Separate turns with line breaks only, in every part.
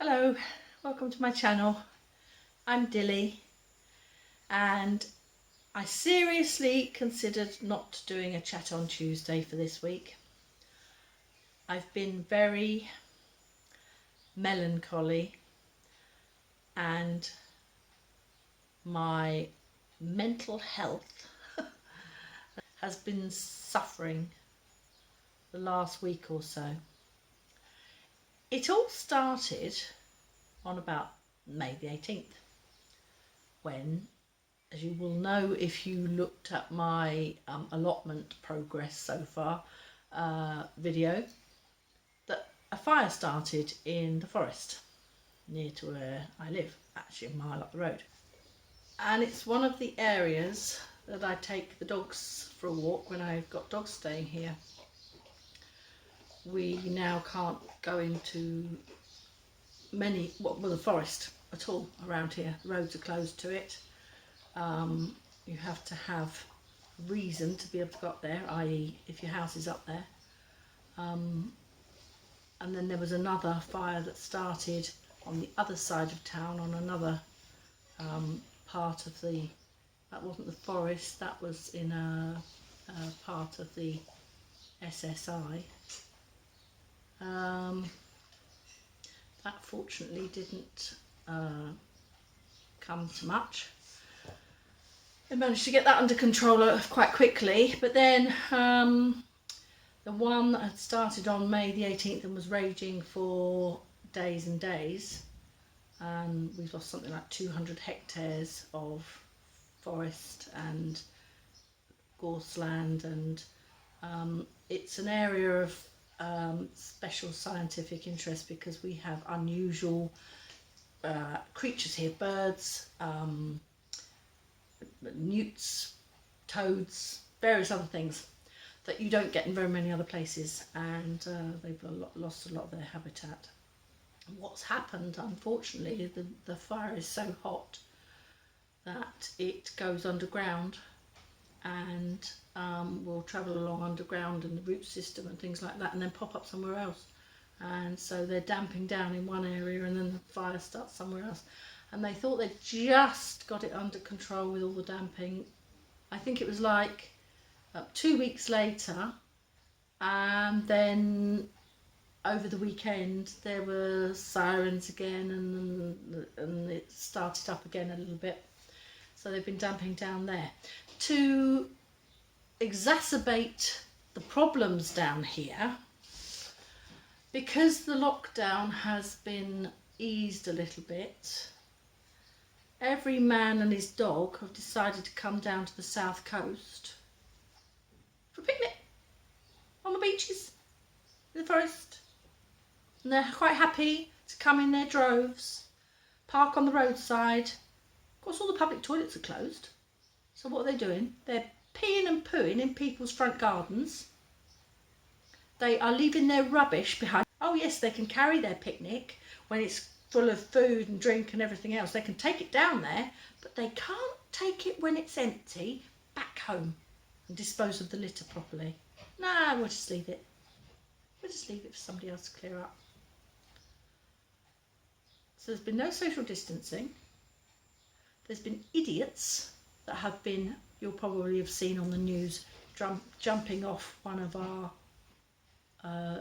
Hello, welcome to my channel. I'm Dilly and I seriously considered not doing a chat on Tuesday for this week. I've been very melancholy and my mental health has been suffering the last week or so. It all started on about May the 18th when, as you will know if you looked at my allotment progress so far video, that a fire started in the forest near to where I live, actually a mile up the road. And it's one of the areas that I take the dogs for a walk when I've got dogs staying here. We now can't go into the forest at all around here. The roads are closed to it. You have to have reason to be able to go up there, i.e. if your house is up there. And then there was another fire that started on the other side of town on another part of the, that wasn't the forest, that was in a part of the SSI. That fortunately didn't come to much. I managed to get that under control quite quickly, but then the one that had started on May the 18th and was raging for days and days, and we've lost something like 200 hectares of forest and gorse land, and it's an area of special scientific interest because we have unusual creatures here, birds, newts, toads, various other things that you don't get in very many other places, and they've lost a lot of their habitat. And what's happened, unfortunately, the fire is so hot that it goes underground and will travel along underground in the root system and things like that, and then pop up somewhere else. And so they're damping down in one area and then the fire starts somewhere else. And they thought they'd just got it under control with all the damping. I think it was like 2 weeks later, and then over the weekend there were sirens again, and it started up again a little bit. So they've been damping down there. To exacerbate the problems down here, because the lockdown has been eased a little bit, every man and his dog have decided to come down to the south coast for a picnic on the beaches in the forest. And they're quite happy to come in their droves, park on the roadside. Of course, all the public toilets are closed. So what are they doing? They're peeing and pooing in people's front gardens. They are leaving their rubbish behind. Oh yes, they can carry their picnic when it's full of food and drink and everything else. They can take it down there, but they can't take it when it's empty back home and dispose of the litter properly. Nah, we'll just leave it. We'll just leave it for somebody else to clear up. So there's been no social distancing. There's been idiots that have been, you'll probably have seen on the news, jumping off one of our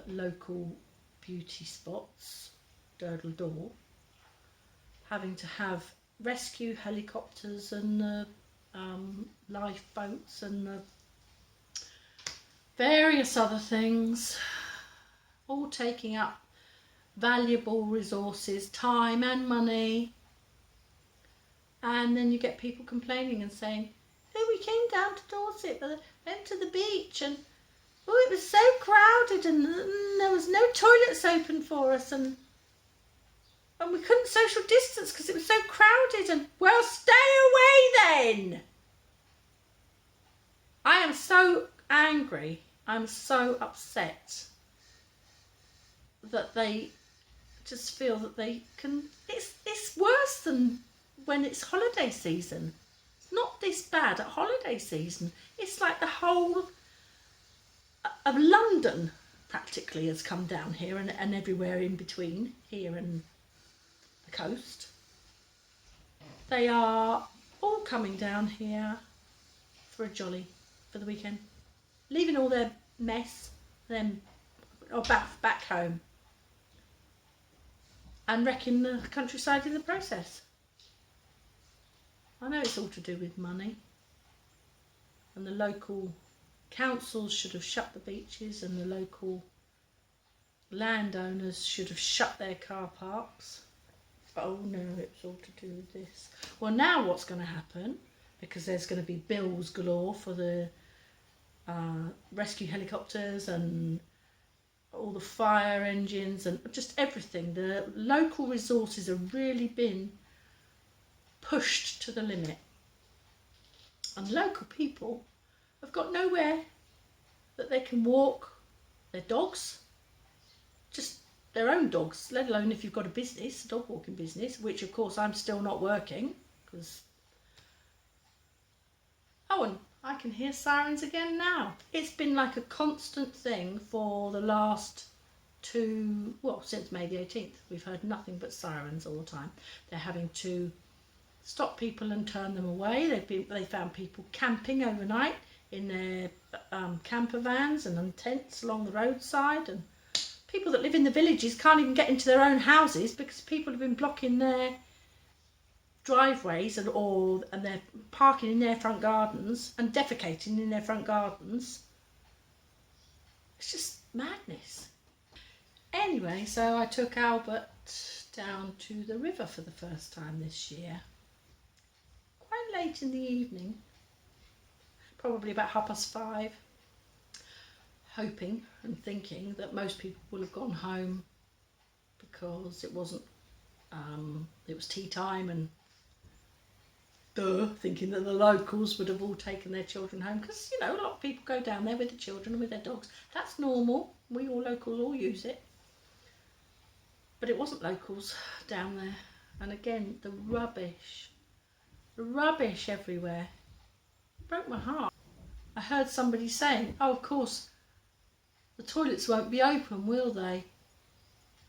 local beauty spots, Durdle Door, having to have rescue helicopters and lifeboats and various other things, all taking up valuable resources, time and money. And then you get people complaining and saying, oh, we came down to Dorset, but went to the beach, and oh, it was so crowded, and there was no toilets open for us, and we couldn't social distance because it was so crowded. And well, stay away then. I am so angry. I'm so upset that they just feel that they can. It's worse than when it's holiday season. It's not this bad at holiday season. It's like the whole of London practically has come down here, and everywhere in between here and the coast. They are all coming down here for a jolly for the weekend, leaving all their mess then or back home and wrecking the countryside in the process. I know it's all to do with money, and the local councils should have shut the beaches, and the local landowners should have shut their car parks. Oh no, it's all to do with this. Well, now what's going to happen, because there's going to be bills galore for the rescue helicopters and all the fire engines and just everything. The local resources have really been pushed to the limit, and local people have got nowhere that they can walk their dogs, just their own dogs, let alone if you've got a business, a dog walking business, which of course I'm still not working because... Oh, and I can hear sirens again now. It's been like a constant thing for the last since May the 18th. We've heard nothing but sirens all the time. They're having to stop people and turn them away. They found people camping overnight in their camper vans and on tents along the roadside, and people that live in the villages can't even get into their own houses because people have been blocking their driveways and they're parking in their front gardens and defecating in their front gardens. It's just madness. Anyway, so I took Albert down to the river for the first time this year. Quite late in the evening, probably about 5:30, hoping and thinking that most people will have gone home because it wasn't, it was tea time, and thinking that the locals would have all taken their children home, because a lot of people go down there with the children and with their dogs. That's normal. We all locals all use it. But it wasn't locals down there. And again, the rubbish everywhere. It broke my heart. I heard somebody saying, oh, of course, the toilets won't be open, will they?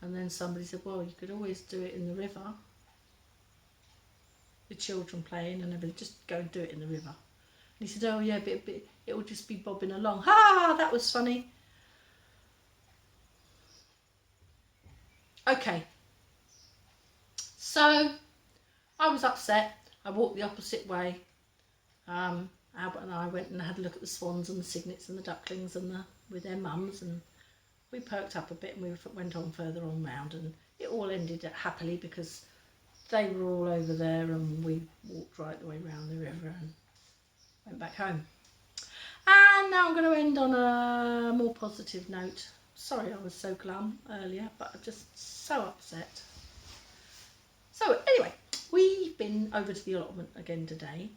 And then somebody said, well, you could always do it in the river. The children playing and everything, just go and do it in the river. And he said, oh yeah, but it will just be bobbing along. Ha, that was funny. Okay, so I was upset. I walked the opposite way. Albert and I went and had a look at the swans and the cygnets and the ducklings and with their mums, and we perked up a bit and we went on further on round, and it all ended happily because they were all over there and we walked right the way round the river and went back home. And now I'm going to end on a more positive note. Sorry I was so glum earlier, but I'm just so upset. So anyway, we've been over to the allotment again today.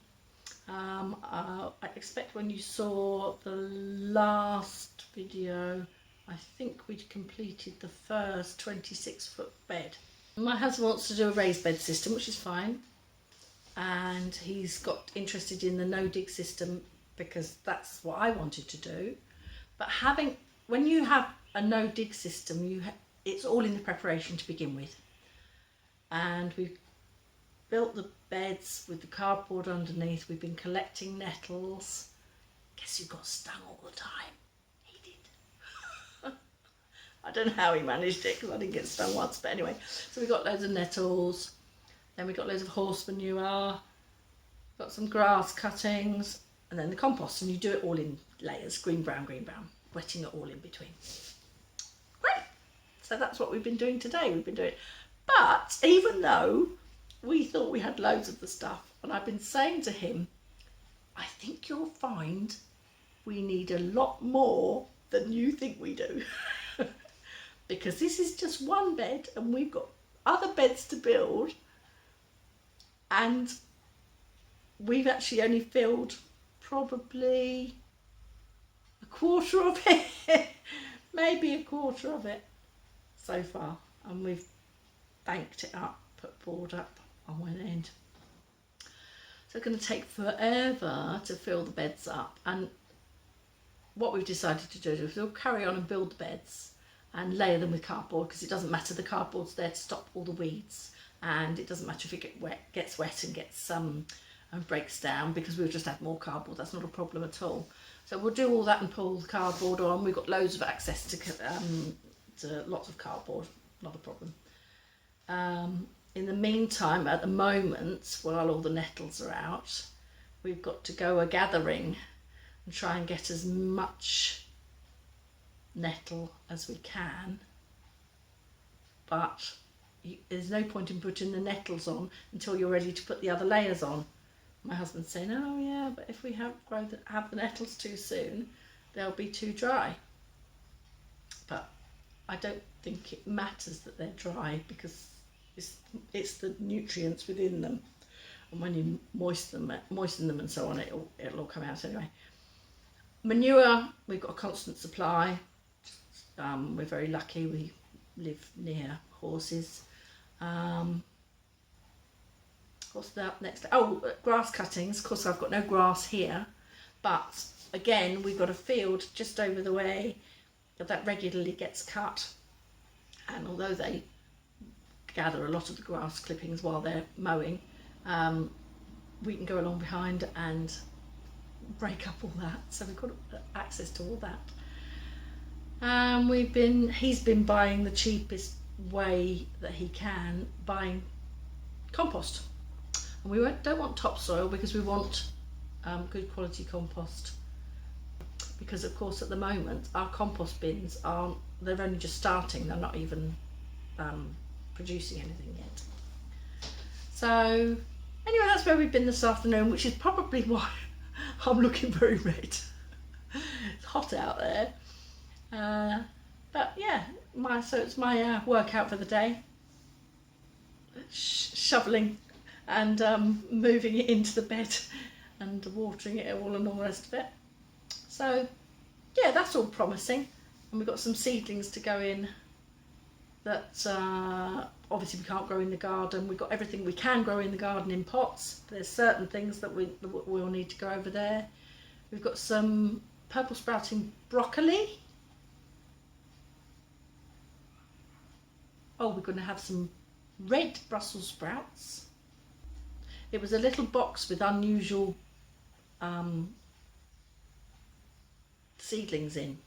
I expect when you saw the last video, I think we'd completed the first 26-foot bed. My husband wants to do a raised bed system, which is fine, and he's got interested in the no dig system because that's what I wanted to do. But when you have a no dig system, it's all in the preparation to begin with, and we've built the beds with the cardboard underneath. We've been collecting nettles. Guess who got stung all the time? He did. I don't know how he managed it because I didn't get stung once, but anyway. So we got loads of nettles, then we got loads of horse manure, got some grass cuttings, and then the compost, and you do it all in layers, green, brown, wetting it all in between. Great. So that's what we've been doing today. But even though we thought we had loads of the stuff, and I've been saying to him, I think you'll find we need a lot more than you think we do. Because this is just one bed and we've got other beds to build, and we've actually only filled probably a quarter of it, maybe a quarter of it so far, and we've banked it up, put board up on one end. So it's going to take forever to fill the beds up, and what we've decided to do is we'll carry on and build the beds, and layer them with cardboard, because it doesn't matter, the cardboard's there to stop all the weeds, and it doesn't matter if it gets wet and gets and breaks down, because we'll just add more cardboard. That's not a problem at all. So we'll do all that and pull the cardboard on. We've got loads of access to lots of cardboard, not a problem. In the meantime, at the moment, while all the nettles are out, we've got to go a gathering and try and get as much nettle as we can, but there's no point in putting the nettles on until you're ready to put the other layers on. My husband's saying, oh yeah, but if we have the nettles too soon, they'll be too dry. But I don't think it matters that they're dry, because it's the nutrients within them, and when you moisten them and so on, it'll all come out anyway. Manure, we've got a constant supply. We're very lucky, we live near horses. What's that next? Oh, grass cuttings. Of course, I've got no grass here, but again, we've got a field just over the way that regularly gets cut, and although they gather a lot of the grass clippings while they're mowing, we can go along behind and break up all that, so we've got access to all that. He's been buying the cheapest way that he can, buying compost, and we don't want topsoil, because we want good quality compost, because of course at the moment our compost bins they're only just starting, they're not even producing anything yet. So anyway, that's where we've been this afternoon, which is probably why I'm looking very red. It's hot out there, but yeah, so it's my workout for the day, shoveling and moving it into the bed and watering it all and all the rest of it. So yeah, that's all promising, and we've got some seedlings to go in that obviously we can't grow in the garden. We've got everything we can grow in the garden in pots. There's certain things that we'll need to go over there. We've got some purple sprouting broccoli. Oh, we're going to have some red Brussels sprouts. It was a little box with unusual seedlings in.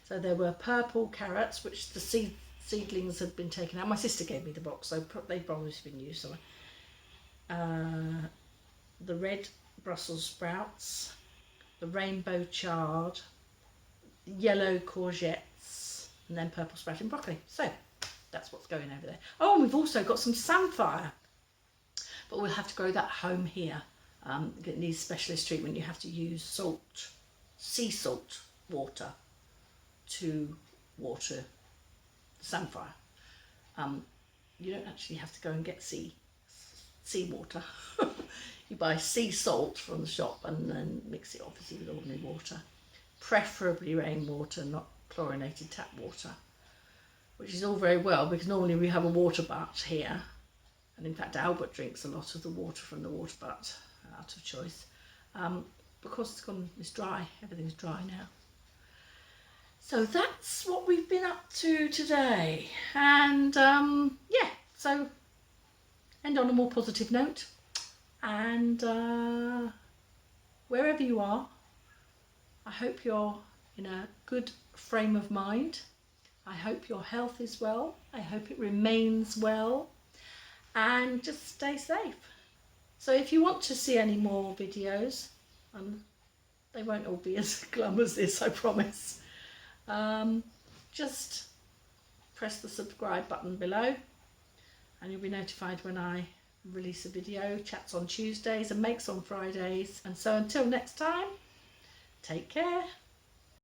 So there were purple carrots, which the seedlings had been taken out. My sister gave me the box, so they've probably been used somewhere. The red Brussels sprouts, the rainbow chard, yellow courgettes, and then purple sprouting broccoli. So that's what's going over there. Oh, and we've also got some samphire, but we'll have to grow that home here. It needs specialist treatment. You have to use sea salt water to water samphire. You don't actually have to go and get sea water. You buy sea salt from the shop and then mix it obviously with ordinary water, preferably rainwater, not chlorinated tap water, which is all very well, because normally we have a water butt here, and in fact Albert drinks a lot of the water from the water butt out of choice, because it's dry, everything's dry now. So that's what we've been up to today, and yeah, so end on a more positive note, and wherever you are, I hope you're in a good frame of mind. I hope your health is well, I hope it remains well, and just stay safe. So if you want to see any more videos, they won't all be as glum as this, I promise, just press the subscribe button below and you'll be notified when I release a video. Chats on Tuesdays and makes on Fridays. And so until next time, take care.